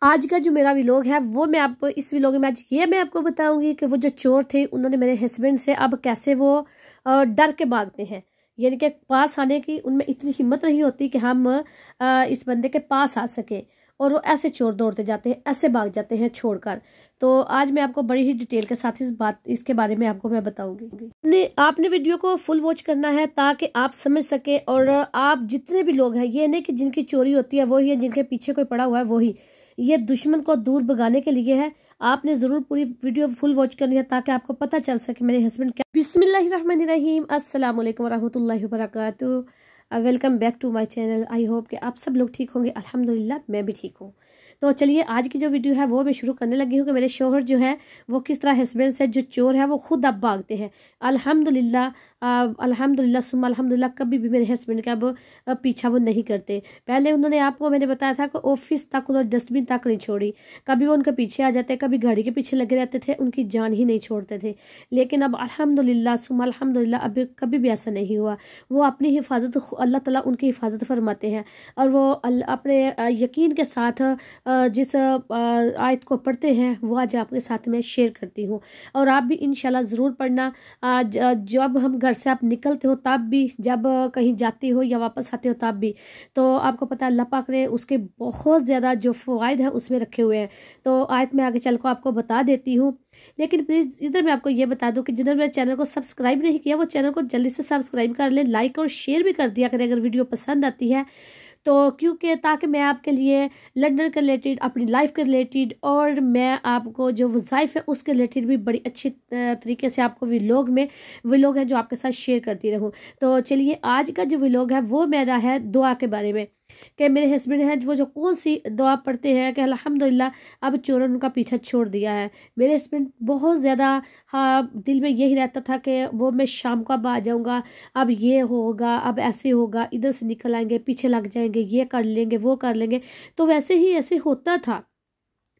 आज का जो मेरा व्लॉग है वो मैं आपको इस व्लॉग में आज ये मैं आपको बताऊंगी कि वो जो चोर थे उन्होंने मेरे हस्बैंड से अब कैसे वो डर के भागते हैं। यानी कि पास आने की उनमें इतनी हिम्मत नहीं होती कि हम इस बंदे के पास आ सके, और वो ऐसे चोर दौड़ते जाते हैं, ऐसे भाग जाते हैं छोड़कर। तो आज मैं आपको बड़ी ही डिटेल के साथ इसके बारे में आपको मैं बताऊंगी। आपने वीडियो को फुल वॉच करना है ताकि आप समझ सके, और आप जितने भी लोग हैं, ये नहीं कि जिनकी चोरी होती है वही है, जिनके पीछे कोई पड़ा हुआ है वही, ये दुश्मन को दूर भगाने के लिए है। आपने जरूर पूरी वीडियो फुल वॉच करनी है ताकि आपको पता चल सके मेरे हस्बैंड क्या। बिस्मिल्लाहिर्रहमानिर्रहीम, अस्सलाम वालेकुम वरहमतुल्लाहि वबरकातुहू। Welcome back to my channel. I hope कि आप सब लोग ठीक होंगे। अल्हम्दुलिल्लाह मैं भी ठीक हूँ। तो चलिए आज की जो वीडियो है वो मैं शुरू करने लगी हूँ कि मेरे शोहर जो है वो किस तरह हस्बैंड से जो चोर है वो खुद अब भागते हैं। अल्हम्दुलिल्लाह अल्हम्दुलिल्लाह सुम्मा अल्हम्दुलिल्लाह, कभी भी मेरे हस्बैंड का अब पीछा वो नहीं करते। पहले उन्होंने आपको मैंने बताया था कि ऑफिस तक उन्होंने डस्टबिन तक नहीं छोड़ी, कभी वो उनके पीछे आ जाते, कभी गाड़ी के पीछे लगे रहते थे, उनकी जान ही नहीं छोड़ते थे। लेकिन अब अल्हम्दुलिल्लाह सुम्मा अल्हम्दुलिल्लाह अब कभी भी ऐसा नहीं हुआ। वो अपनी हिफाजत अल्लाह ताला उनकी हिफाजत फरमाते हैं, और वो अपने यकीन के साथ जिस आयत को पढ़ते हैं वो आज आपके साथ में शेयर करती हूँ। और आप भी इंशाल्लाह ज़रूर पढ़ना। जब हम घर से आप निकलते हो तब भी, जब कहीं जाते हो या वापस आते हो तब भी, तो आपको पता है अल्लाह पाक ने उसके बहुत ज़्यादा जो फ़वाइद हैं उसमें रखे हुए हैं। तो आयत में आगे चल को आपको बता देती हूँ। लेकिन प्लीज़ इधर मैं आपको ये बता दूं कि जिन्होंने मेरे चैनल को सब्सक्राइब नहीं किया वो चैनल को जल्दी से सब्सक्राइब कर ले, लाइक और शेयर भी कर दिया करें अगर वीडियो पसंद आती है तो, क्योंकि ताकि मैं आपके लिए लंदन के रिलेटेड, अपनी लाइफ के रिलेटेड, और मैं आपको जो वज़ाइफ है उसके रिलेटेड भी बड़ी अच्छी तरीके से आपको व्लॉग है जो आपके साथ शेयर करती रहूँ। तो चलिए आज का जो व्लॉग है वो मेरा है दुआ के बारे में, कि मेरे हस्बैंड हैं वो जो कौन सी दुआ पढ़ते हैं कि अल्हम्दुलिल्लाह अब चोरों ने उनका पीछा छोड़ दिया है। मेरे हस्बैंड बहुत ज़्यादा दिल में यही रहता था कि वो मैं शाम को अब आ जाऊँगा, अब ये होगा, अब ऐसे होगा, इधर से निकल आएंगे, पीछे लग जाएंगे, ये कर लेंगे, वो कर लेंगे। तो वैसे ही ऐसे होता था,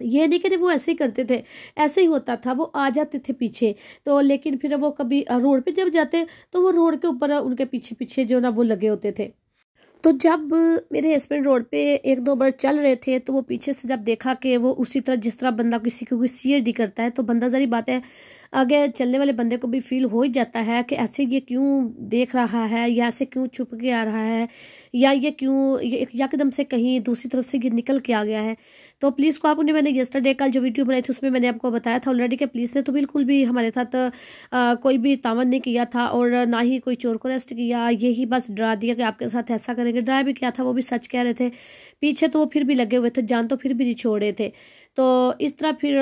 ये नहीं कि वो ऐसे ही करते थे, ऐसे ही होता था, वो आ जाते थे पीछे। तो लेकिन फिर वो कभी रोड पे जब जाते तो वो रोड के ऊपर उनके पीछे पीछे जो ना वो लगे होते थे। तो जब मेरे हस्बैंड रोड पे एक दो बार चल रहे थे तो वो पीछे से जब देखा कि वो उसी तरह जिस तरह बंदा किसी को कोई सीआईडी करता है, तो बंदा जरी बात है आगे चलने वाले बंदे को भी फील हो ही जाता है कि ऐसे ये क्यों देख रहा है, या ऐसे क्यों छुप के आ रहा है, या ये क्यों एकदम से कहीं दूसरी तरफ से ये निकल के आ गया है। तो पुलिस को आपने, मैंने यस्टरडे कल जो वीडियो बनाई थी उसमें मैंने आपको बताया था ऑलरेडी कि पुलिस ने तो बिल्कुल भी हमारे साथ कोई भी तावन नहीं किया था, और ना ही कोई चोर को अरेस्ट किया, यही बस डरा दिया कि आपके साथ ऐसा करेंगे। डरा भी क्या था, वो भी सच कह रहे थे, पीछे तो वो फिर भी लगे हुए थे, जान तो फिर भी नहीं छोड़ रहे थे। तो इस तरह फिर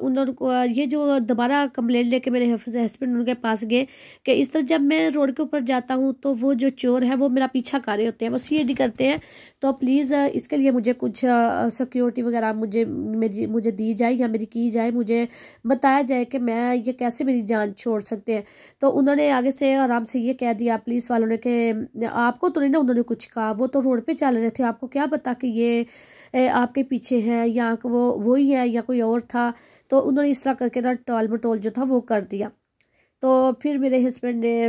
उन्होंने ये जो दोबारा कंप्लेंट लेके मेरे हस्बैंड उनके पास गए कि इस तरह जब मैं रोड के ऊपर जाता हूँ तो वो जो चोर है वो मेरा पीछा कर रहे होते हैं, वो सीआईडी करते हैं। तो प्लीज़ इसके लिए मुझे कुछ सिक्योरिटी वगैरह मुझे दी जाए या मेरी की जाए, मुझे बताया जाए कि मैं ये कैसे मेरी जान छोड़ सकते हैं। तो उन्होंने आगे से आराम से ये कह दिया पुलिस वालों ने कि आपको तो नहीं ना उन्होंने कुछ कहा, वो तो रोड पे चल रहे थे, आपको क्या पता कि ये आपके पीछे है या वो ही है या कोई और था। तो उन्होंने इस तरह करके ना टॉल मटोल जो था वो कर दिया। तो फिर मेरे हस्बैंड ने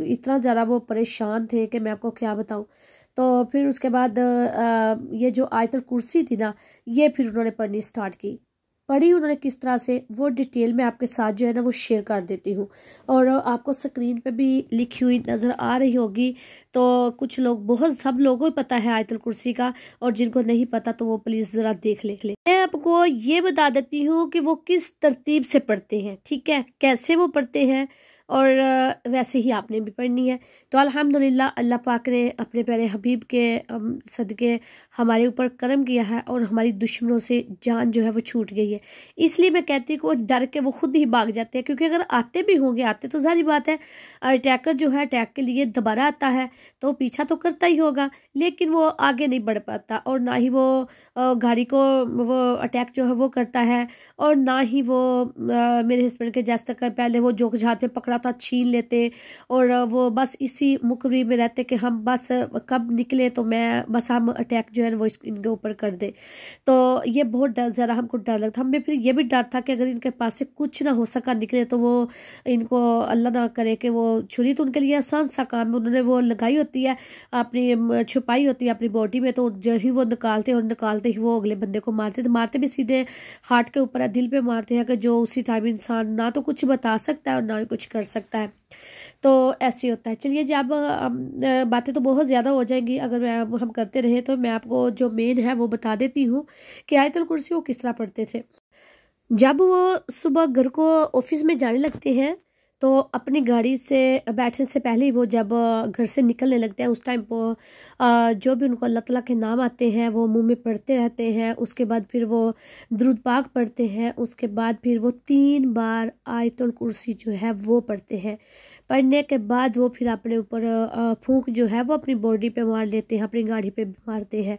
इतना ज़्यादा वो परेशान थे कि मैं आपको क्या बताऊं। तो फिर उसके बाद ये जो आयतल कुर्सी थी ना, ये फिर उन्होंने पढ़नी स्टार्ट की। पढ़ी उन्होंने किस तरह से वो डिटेल में आपके साथ जो है ना वो शेयर कर देती हूँ, और आपको स्क्रीन पे भी लिखी हुई नज़र आ रही होगी। तो कुछ लोग, बहुत सब लोगों को पता है आयतल कुर्सी का, और जिनको नहीं पता तो वो प्लीज़ ज़रा देख ले। मैं आपको ये बता देती हूँ कि वो किस तरतीब से पढ़ते हैं, ठीक है, कैसे वो पढ़ते हैं, और वैसे ही आपने भी पढ़नी है। तो अल्हम्दुलिल्लाह अल्लाह पाक ने अपने प्यारे हबीब के सदके हमारे ऊपर करम किया है, और हमारी दुश्मनों से जान जो है वो छूट गई है। इसलिए मैं कहती हूँ कि वो डर के वो खुद ही भाग जाते हैं, क्योंकि अगर आते भी होंगे, आते तो सारी बात है, अटैकर जो है अटैक के लिए दोबारा आता है तो पीछा तो करता ही होगा, लेकिन वो आगे नहीं बढ़ पाता, और ना ही वो गाड़ी को वो अटैक जो है वो करता है, और ना ही वो मेरे हस्बैंड के जैसे तक पहले वो जोक झात में पकड़ा साथ हाथ छीन लेते और वो बस इसी मुखबिरी में रहते कि हम बस कब निकले तो मैं बस हम अटैक जो है वो इनके ऊपर कर दे। तो ये बहुत ज़्यादा हमको डर लगता। हमें फिर ये भी डर था कि अगर इनके पास से कुछ ना हो सका निकले तो वो इनको अल्लाह ना करे कि वो छुरी तो उनके लिए आसान सा काम है, उन्होंने वो लगाई होती है अपनी छुपाई होती है अपनी बॉडी में, तो जो ही वो निकालते ही वो अगले बंदे को मारते। तो मारते भी सीधे हार्ट के ऊपर है, दिल पे मारते हैं कि जो उसी टाइम इंसान ना तो कुछ बता सकता है और ना ही कुछ कर सकता है। तो ऐसे होता है। चलिए जी, अब बातें तो बहुत ज़्यादा हो जाएंगी अगर हम करते रहे, तो मैं आपको जो मेन है वो बता देती हूँ कि आयतुल कुर्सी वो किस तरह पढ़ते थे। जब वो सुबह घर को ऑफिस में जाने लगते हैं तो अपनी गाड़ी से बैठने से पहले ही वो जब घर से निकलने लगते हैं उस टाइम पर जो भी उनको अल्लाह ताला के नाम आते हैं वो मुंह में पढ़ते रहते हैं। उसके बाद फिर वो दुरूद पाक पढ़ते हैं। उसके बाद फिर वो 3 बार आयतुल कुर्सी जो है वो पढ़ते हैं। पढ़ने के बाद वो फिर अपने ऊपर फूंक जो है वो अपनी बॉडी पे मार लेते हैं, अपनी गाड़ी पे भी मारते हैं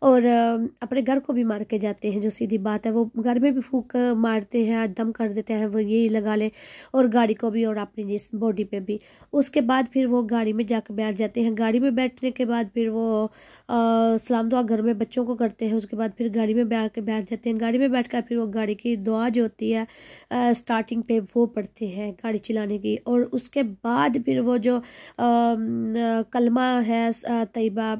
और अपने घर को भी मार के जाते हैं। जो सीधी बात है, वो घर में भी फूंक मारते हैं, दम कर देते हैं, वो यही लगा ले, और गाड़ी को भी और अपनी जिस बॉडी पे भी। उसके बाद फिर वो गाड़ी में जाकर बैठ जाते हैं। गाड़ी में बैठने के बाद फिर वो सलाम दुआ घर में बच्चों को करते हैं। उसके बाद फिर गाड़ी में बैठ जाते हैं। गाड़ी में बैठ कर फिर वो गाड़ी की दुआ जो होती है स्टार्टिंग पे वो पढ़ते हैं गाड़ी चलाने की। और उसके बाद फिर वो जो कलमा है तैयबा,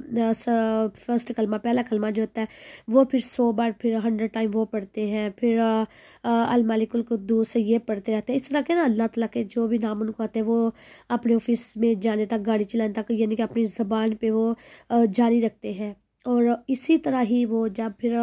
फर्स्ट कलमा, पहला कलमा जो होता है वो फिर 100 बार, फिर 100 टाइम वो पढ़ते हैं। फिर अल मालिकुल कुद्दूस से ये पढ़ते रहते हैं। इस तरह के ना अल्लाह ताला के जो भी नाम उनको आते हैं वो अपने ऑफिस में जाने तक, गाड़ी चलाने तक, यानी कि अपनी ज़बान पे वो जारी रखते हैं। और इसी तरह ही वो जब फिर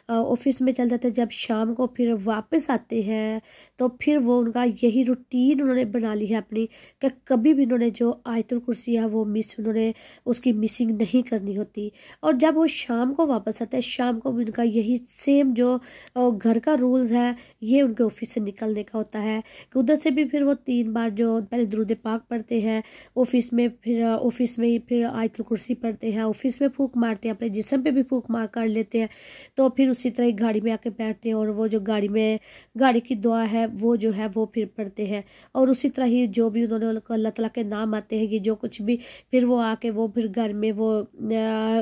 ऑफिस में चल जाते हैं, जब शाम को फिर वापस आते हैं तो फिर वो उनका यही रूटीन उन्होंने बना ली है अपनी, कि कभी भी उन्होंने जो आयतुल कुर्सी है वो उन्होंने उसकी मिसिंग नहीं करनी होती। और जब वो शाम को वापस आते हैं, शाम को भी उनका यही सेम जो घर का रूल्स है ये उनके ऑफिस से निकलने का होता है कि उधर से भी फिर वो 3 बार जो पहले दुरूद पाक पढ़ते हैं ऑफिस में, फिर ऑफिस में ही फिर आयतुल कुर्सी पढ़ते हैं, ऑफिस में फूंक मारते हैं, अपने जिस्म पे भी फूंक मार कर लेते हैं। तो फिर उसी तरह गाड़ी में आके बैठते हैं और वो जो गाड़ी की दुआ है वो जो है वो फिर पढ़ते हैं। और उसी तरह ही जो भी उन्होंने अल्लाह ताला के नाम आते हैं, ये जो कुछ भी, फिर वो आके वो फिर घर में वो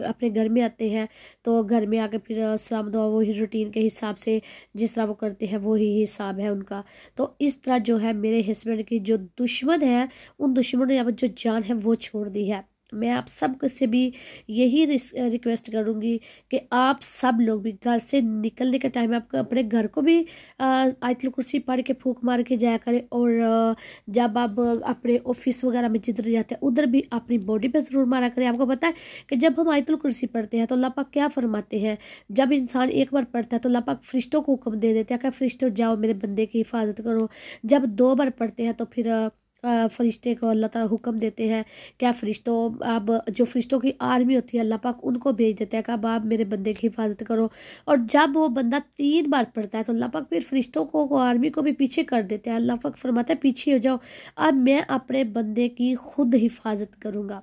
अपने घर में आते हैं। तो घर में आके फिर सलाम दुआ वही रूटीन के हिसाब से जिस तरह वो करते हैं वही हिसाब है उनका। तो इस तरह जो है मेरे हस्बैंड की जो दुश्मन है, उन दुश्मनों ने अब जो जान है वो छोड़ दी है। मैं आप सब से भी यही रिक्वेस्ट करूंगी कि आप सब लोग भी घर से निकलने के टाइम आप अपने घर को भी आयतुल कुर्सी पढ़ के फूंक मार के जाया करें। और जब आप अपने ऑफिस वगैरह में जिधर जाते हैं उधर भी अपनी बॉडी पे ज़रूर मारा करें। आपको पता है कि जब हम आयतुल कुर्सी पढ़ते हैं तो अल्लाह पाक क्या फरमाते हैं, जब इंसान एक बार पढ़ता है तो अल्लाह पाक फरिश्तों को हुक्म दे देते हैं कि फरिश्तों जाओ मेरे बंदे की हिफाजत करो। जब 2 बार पढ़ते हैं तो फिर फरिश्ते को अल्लाह ताला हुक्म देते हैं क्या फरिश्तों, अब जो फरिश्तों की आर्मी होती है अल्लाह पाक उनको भेज देते हैं कि अब आप मेरे बंदे की हिफाजत करो। और जब वो बंदा 3 बार पढ़ता है तो अल्लाह पाक फिर फरिश्तों को आर्मी को भी पीछे कर देते हैं। अल्लाह पाक फरमाता है पीछे हो जाओ, अब मैं अपने बंदे की खुद हिफाजत करूँगा।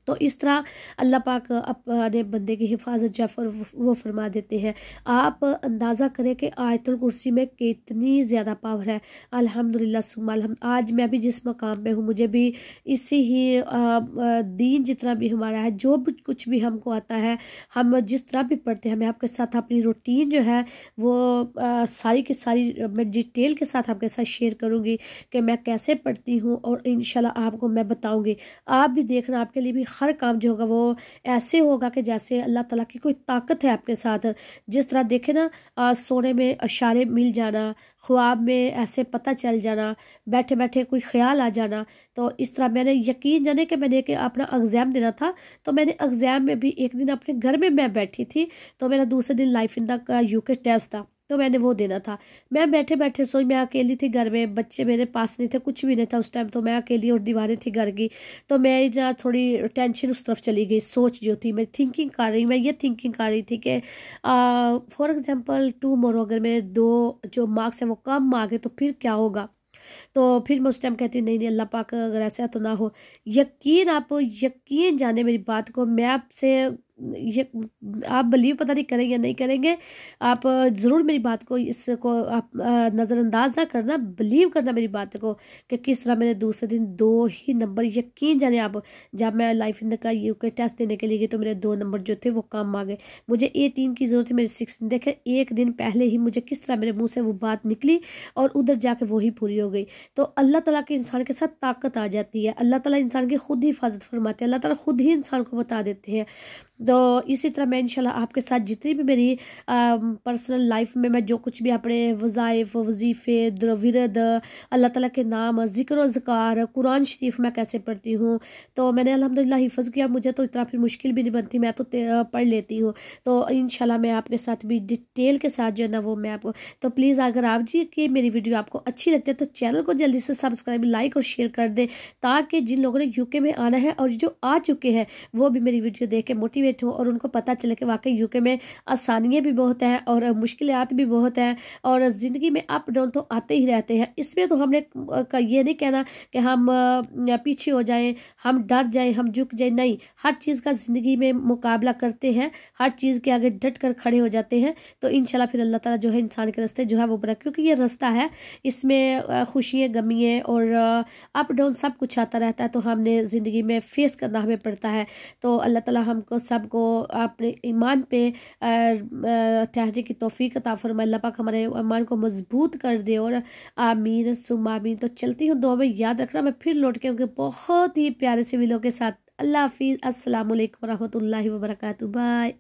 तो इस तरह अल्लाह पाक अपने बंदे की हिफाजत जाफर वो फरमा देते हैं। आप अंदाज़ा करें कि आयतुल कुर्सी में कितनी ज़्यादा पावर है। अल्हम्दुलिल्लाह सुम्मा अल्हम्दुलिल्लाह, आज मैं भी जिस मकाम पे हूँ मुझे भी इसी ही दीन जितना भी हमारा है, जो भी कुछ भी हमको आता है, हम जिस तरह भी पढ़ते हैं, मैं आपके साथ अपनी रूटीन जो है वो सारी की सारी मैं डिटेल के साथ आपके साथ शेयर करूँगी कि मैं कैसे पढ़ती हूँ। और इंशाल्लाह आपको मैं बताऊँगी, आप भी देखना, आपके लिए भी हर काम जो होगा वो ऐसे होगा कि जैसे अल्लाह ताला की कोई ताकत है आपके साथ। जिस तरह देखे ना सोने में इशारे मिल जाना, ख्वाब में ऐसे पता चल जाना, बैठे बैठे कोई ख्याल आ जाना। तो इस तरह मैंने यकीन जाने कि मैंने कि अपना एग्ज़ाम देना था, तो मैंने एग्ज़ाम में भी एक दिन अपने घर में मैं बैठी थी, तो मेरा दूसरे दिन life in the UK test था, तो मैंने वो देना था। मैं बैठे बैठे सोच, मैं अकेली थी घर में, बच्चे मेरे पास नहीं थे, कुछ भी नहीं था उस टाइम, तो मैं अकेली और दीवारें थी घर की। तो मैं थोड़ी टेंशन उस तरफ चली गई, सोच जो थी मैं थिंकिंग कर रही, मैं ये थिंकिंग कर रही थी कि फॉर एग्जांपल टुमारो अगर मेरे 2 जो मार्क्स हैं वो कम आ गए तो फिर क्या होगा। तो फिर मैं उस टाइम कहती नहीं नहीं अल्लाह पाक अगर ऐसा तो ना हो। यकीन आप यकीन जाने मेरी बात को, मैं आपसे ये आप बिलीव पता नहीं करेंगे या नहीं करेंगे, आप ज़रूर मेरी बात को इसको आप नज़रअंदाज ना करना, बिलीव करना मेरी बात को कि किस तरह मैंने दूसरे दिन 2 ही नंबर, यकीन जाने आप, जब मैं लाइफ इन का यूके टेस्ट देने के लिए गई तो मेरे 2 नंबर जो थे वो कम आ गए। मुझे 18 की ज़रूरत थी, मेरी 16। देखे एक दिन पहले ही मुझे किस तरह मेरे मुँह से वो बात निकली और उधर जाके वही पूरी हो गई। तो अल्लाह ताला के इंसान के साथ ताकत आ जाती है, अल्लाह ताला इंसान की खुद ही हिफाजत फरमाते हैं, अल्लाह ताला खुद ही इंसान को बता देते हैं। तो इसी तरह मैं इंशाल्लाह आपके साथ जितनी भी मेरी पर्सनल लाइफ में मैं जो कुछ भी अपने वज़ाइफ वजीफ़े विरद, अल्लाह ताला के नाम, ज़िक्र व ज़कार, कुरान शरीफ मैं कैसे पढ़ती हूँ, तो मैंने अल्हम्दुलिल्लाह हिफ़्ज़ किया, मुझे तो इतना फिर मुश्किल भी नहीं बनती, मैं तो पढ़ लेती हूँ। तो इंशाल्लाह मैं आपके साथ भी डिटेल के साथ जो है ना वो मैं आपको, तो प्लीज़ अगर आप जी कि मेरी वीडियो आपको अच्छी लगती है तो चैनल को जल्दी से सब्सक्राइब, लाइक और शेयर कर दें, ताकि जिन लोगों ने यूके में आना है और जो आ चुके हैं वो भी मेरी वीडियो देख के मोटिवेट हो और उनको पता चले कि वाकई यूके में आसानियाँ भी बहुत हैं और मुश्किलात भी बहुत हैं और ज़िंदगी में अप डाउन तो आते ही रहते हैं। इसमें तो हमने ये नहीं कहना कि हम पीछे हो जाएं, हम डर जाएं, हम झुक जाएं, नहीं, हर चीज़ का ज़िंदगी में मुकाबला करते हैं, हर चीज़ के आगे डट कर खड़े हो जाते हैं, तो इंशाल्लाह फिर अल्लाह ताला जो है इंसान के रास्ते जो है वो बना, क्योंकि ये रास्ता है, इसमें खुशियाँ गमियाँ और अप डाउन सब कुछ आता रहता है, तो हमने ज़िंदगी में फेस करना हमें पड़ता है। तो अल्लाह ताला हमको सबको अपने ईमान पे ठहरने की तौफीक अता फरमाए, अल्लाह पाक हमारे ईमान को मजबूत कर दे और आमीन सुम आमीन। तो चलती हूँ, दुआ में याद रखना, मैं फिर लौट के उनके बहुत ही प्यारे से विलों के साथ। अल्लाह हाफिज़, अस्सलाम वालेकुम रहमतुल्लाहि व बरकातहू, बाय।